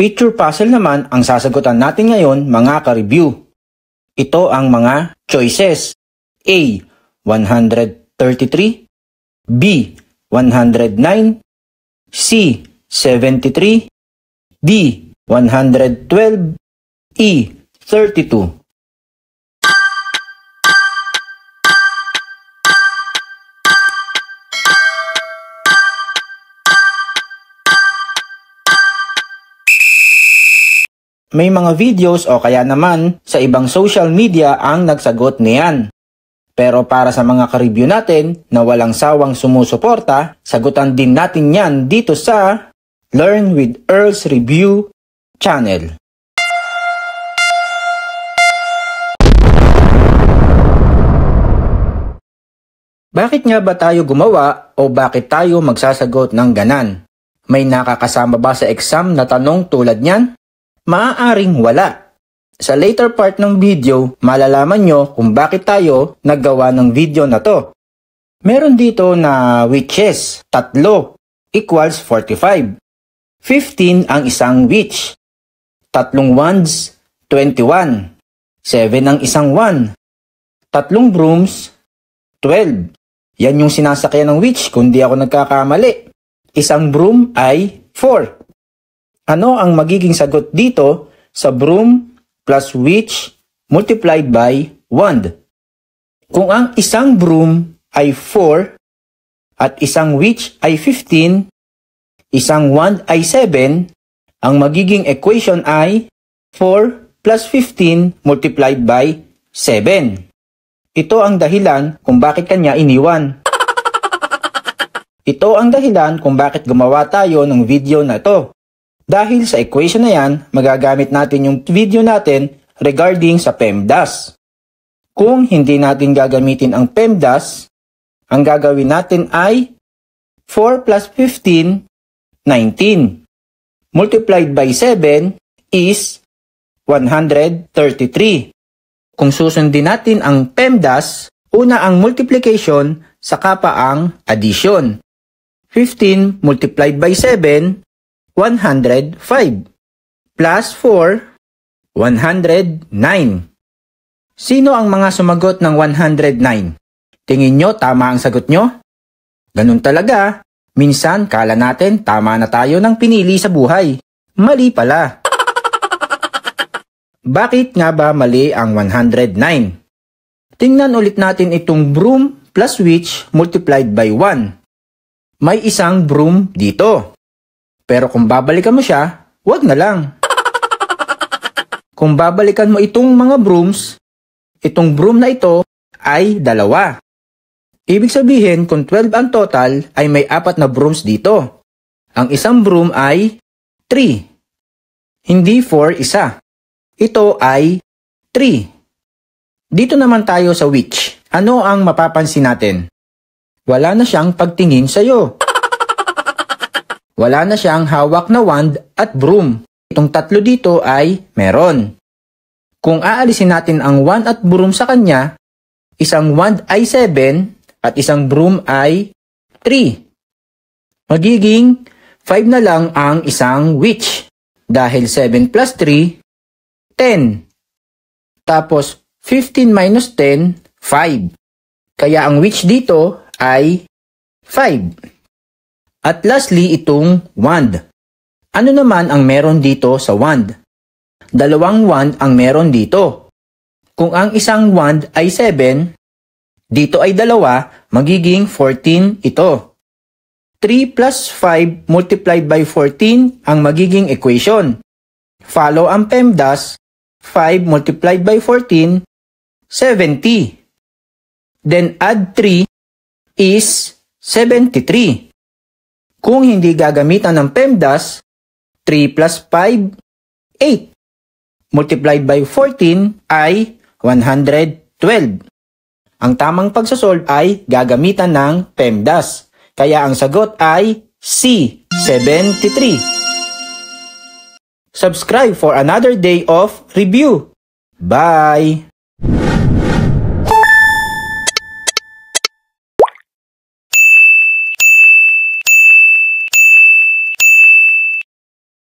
Picture puzzle naman ang sasagutan natin ngayon mga ka-review. Ito ang mga choices. A. 133, B. 109, C. 73, D. 112, E. 32. May mga videos o kaya naman sa ibang social media ang nagsagot niyan. Pero para sa mga ka-review natin na walang sawang sumusuporta, sagutan din natin yan dito sa Learn with Earl's Review channel. Bakit nga ba tayo gumawa o bakit tayo magsasagot ng ganan? May nakakasama ba sa exam na tanong tulad niyan? Maaaring wala. Sa later part ng video, malalaman nyo kung bakit tayo naggawa ng video na to. Meron dito na which is 3 equals 45. 15 ang isang which. 3 ones, 21. 7 ang isang 1. 3 brooms, 12. Yan yung sinasakyan ng which kung di ako nagkakamali. Isang broom ay 4. Ano ang magiging sagot dito sa broom plus which multiplied by wand? Kung ang isang broom ay 4 at isang which ay 15, isang wand ay 7, ang magiging equation ay 4 plus 15 multiplied by 7. Ito ang dahilan kung bakit kanya iniwan. Ito ang dahilan kung bakit gumawa tayo ng video na ito. Dahil sa equation na yan, magagamit natin yung video natin regarding sa PEMDAS. Kung hindi natin gagamitin ang PEMDAS, ang gagawin natin ay 4 plus 15, 19. Multiplied by 7 is 133. Kung susundin natin ang PEMDAS, una ang multiplication, saka pa ang addition. 15 multiplied by 7, 105. Plus 4, 109. Sino ang mga sumagot ng 109? Tingin nyo tama ang sagot nyo? Ganun talaga. Minsan kala natin tama na tayo ng pinili sa buhay. Mali pala. Bakit nga ba mali ang 109? Tingnan ulit natin itong broom plus which multiplied by 1. May isang broom dito. Pero kung babalikan mo siya, wag na lang. Kung babalikan mo itong mga brooms, itong broom na ito ay 2. Ibig sabihin, kung 12 ang total, ay may 4 na brooms dito. Ang isang broom ay 3. Hindi 4 isa. Ito ay 3. Dito naman tayo sa which. Ano ang mapapansin natin? Wala na siyang pagtingin sa'yo. Wala na siyang hawak na wand at broom. Itong 3 dito ay meron. Kung aalisin natin ang wand at broom sa kanya, isang wand ay 7 at isang broom ay 3. Magiging 5 na lang ang isang which. Dahil 7 plus 3, 10. Tapos 15 minus 10, 5. Kaya ang which dito ay 5. At lastly, itong wand. Ano naman ang meron dito sa wand? 2 wand ang meron dito. Kung ang isang wand ay 7, dito ay 2, magiging 14 ito. 3 plus 5 multiplied by 14 ang magiging equation. Follow ang PEMDAS, 5 multiplied by 14, 70. Then add 3 is 73. Kung hindi gagamitan ng PEMDAS, 3 plus 5, 8. Multiplied by 14 ay 112. Ang tamang pagsasolve ay gagamitan ng PEMDAS. Kaya ang sagot ay C, 73. Subscribe for another day of review. Bye!